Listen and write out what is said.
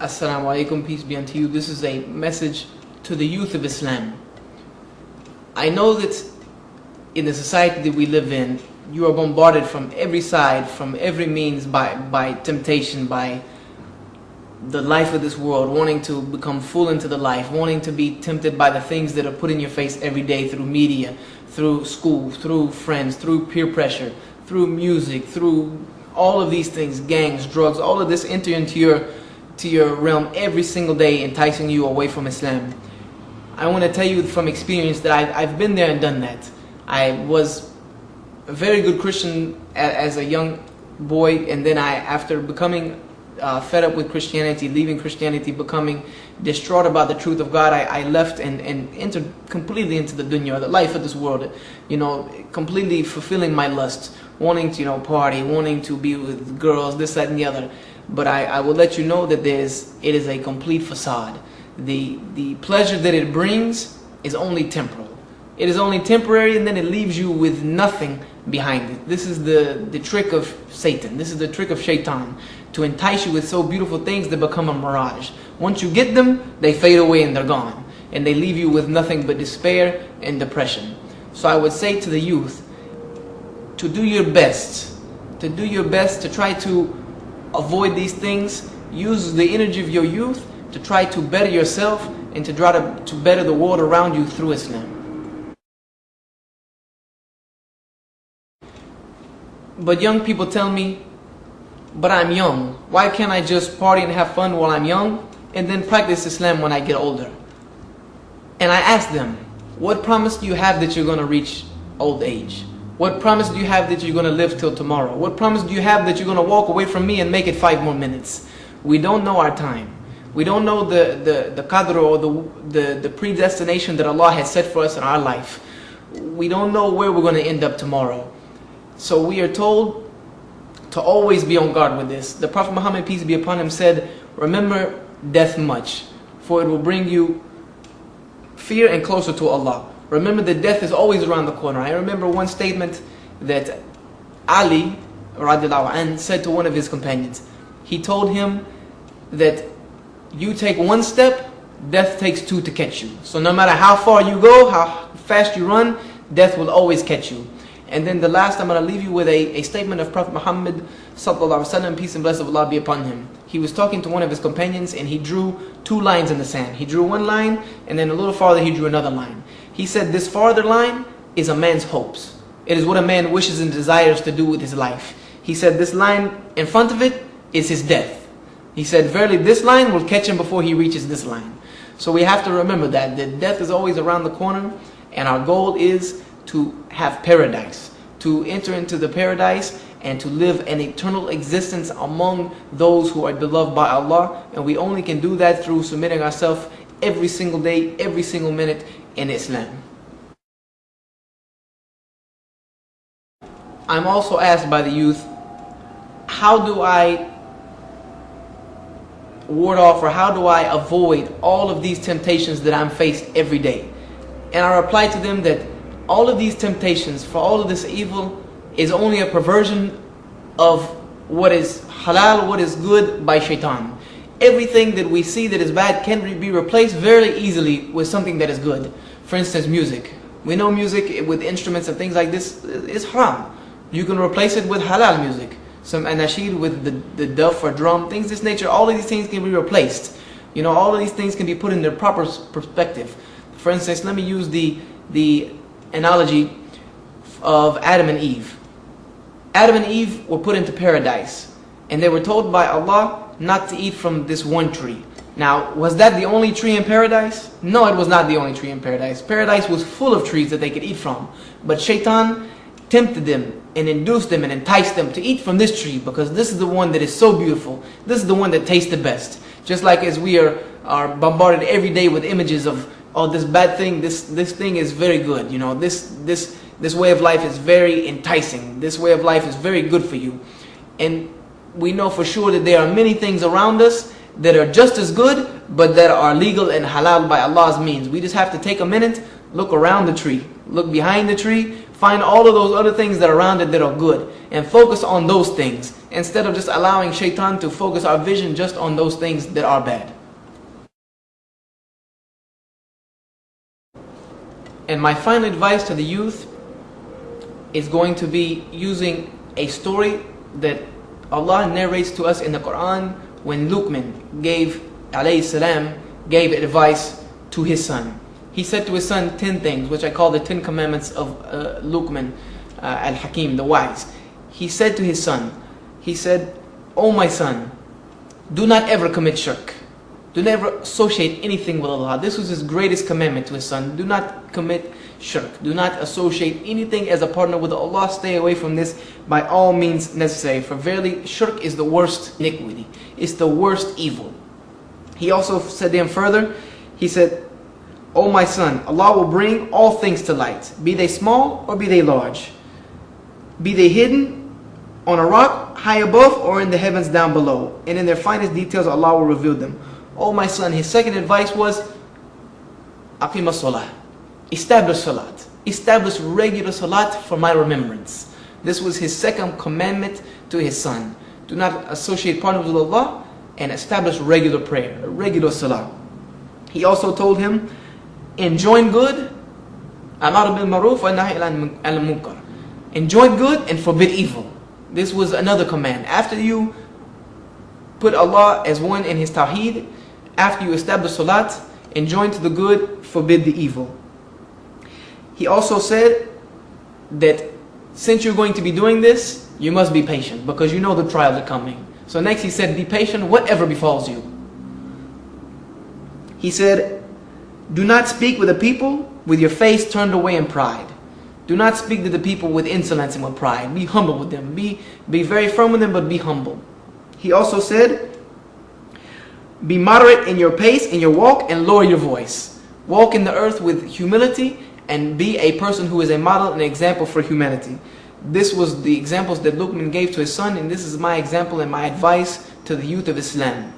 Assalamu alaikum, peace be unto you. This is a message to the youth of Islam. I know that in the society that we live in, you are bombarded from every side, from every means by temptation, by the life of this world, wanting to become full into the life, wanting to be tempted by the things that are put in your face every day through media, through school, through friends, through peer pressure, through music, through all of these things, gangs, drugs, all of this enter into your realm every single day, enticing you away from Islam. I want to tell you from experience that I've been there and done that. I was a very good Christian as a young boy, and then after becoming fed up with Christianity, leaving Christianity, becoming distraught about the truth of God, I left and entered completely into the dunya, the life of this world, completely fulfilling my lust, wanting to party, wanting to be with girls, this, that, and the other. But I will let you know that it is a complete facade. The pleasure that it brings is only temporal. It is only temporary, and then it leaves you with nothing behind it. This is the trick of Satan. This is the trick of Shaitan, to entice you with so beautiful things that become a mirage. Once you get them, they fade away and they're gone, and they leave you with nothing but despair and depression. So I would say to the youth to do your best, to try to avoid these things. Use the energy of your youth to try to better yourself and to try to better the world around you through Islam. But young people tell me, but I'm young. Why can't I just party and have fun while I'm young and then practice Islam when I get older? And I ask them, what promise do you have that you're going to reach old age? What promise do you have that you're going to live till tomorrow? What promise do you have that you're going to walk away from me and make it 5 more minutes? We don't know our time. We don't know the qadr or the predestination that Allah has set for us in our life. We don't know where we're going to end up tomorrow. So we are told to always be on guard with this. The Prophet Muhammad, peace be upon him, said, remember death much, for it will bring you fear and closer to Allah. Remember that death is always around the corner. I remember one statement that Ali radiallahu anh said to one of his companions. He told him that you take one step, death takes 2 to catch you. So no matter how far you go, how fast you run, death will always catch you. And then the last, I'm going to leave you with a statement of Prophet Muhammad sallallahu alaihi wasallam, peace and blessing of Allah be upon him. He was talking to one of his companions and he drew 2 lines in the sand. He drew one line and then a little farther he drew another line. He said this farther line is a man's hopes. It is what a man wishes and desires to do with his life. He said this line in front of it is his death. He said verily this line will catch him before he reaches this line. So we have to remember that death is always around the corner, and our goal is to have paradise, to enter into the paradise and to live an eternal existence among those who are beloved by Allah. And we only can do that through submitting ourselves every single day, every single minute in Islam. I'm also asked by the youth, how do I ward off, or how do I avoid all of these temptations that I'm faced every day? And I reply to them that all of these temptations, for all of this evil, is only a perversion of what is halal, what is good, by shaitan. Everything that we see that is bad can be replaced very easily with something that is good. For instance, music. We know music with instruments and things like this is haram. You can replace it with halal music. Some anashid with the duff or drum, things of this nature. All of these things can be replaced. All of these things can be put in their proper perspective. For instance, let me use the analogy of Adam and Eve. Adam and Eve were put into paradise, and they were told by Allah not to eat from this one tree. Now, was that the only tree in paradise? No, it was not the only tree in paradise. Paradise was full of trees that they could eat from. But shaitan tempted them and induced them and enticed them to eat from this tree, because this is the one that is so beautiful. This is the one that tastes the best. Just like as we are bombarded every day with images of, oh, this bad thing, this thing is very good. This way of life is very enticing. This way of life is very good for you. And we know for sure that there are many things around us that are just as good, but that are legal and halal by Allah's means. We just have to take a minute Look around the tree. Look behind the tree. Find all of those other things that are around it that are good. And focus on those things. Instead of just allowing shaitan to focus our vision just on those things that are bad. And my final advice to the youth is going to be using a story that Allah narrates to us in the Quran when Luqman gave advice to his son. He said to his son 10 things, which I call the 10 commandments of Luqman al-Hakim, the wise. He said to his son, he said, "O my son, do not ever commit shirk. Do never associate anything with Allah." This was his greatest commandment to his son. Do not commit shirk. Do not associate anything as a partner with Allah. Stay away from this by all means necessary. For verily, shirk is the worst iniquity. It's the worst evil. He also said to him further, he said, "O my son, Allah will bring all things to light, be they small or be they large. Be they hidden on a rock high above or in the heavens down below. And in their finest details, Allah will reveal them." Oh my son, his second advice was, "Aqim as-salah." Establish salat. Establish regular salat for my remembrance. This was his second commandment to his son. Do not associate partners with Allah and establish regular prayer, regular salah. He also told him, enjoin good, amar bil maruf wa nahy anil munkar. Enjoin good and forbid evil. This was another command. After you put Allah as one in his tawheed, after you establish salat, enjoin to the good, forbid the evil. He also said that since you're going to be doing this, you must be patient because you know the trials are coming. So next he said, be patient whatever befalls you. He said, do not speak with the people with your face turned away in pride. Do not speak to the people with insolence and with pride. Be humble with them. Be very firm with them, but be humble. He also said, be moderate in your pace, in your walk, and lower your voice. Walk in the earth with humility and be a person who is a model and example for humanity. This was the examples that Luqman gave to his son, and this is my example and my advice to the youth of Islam.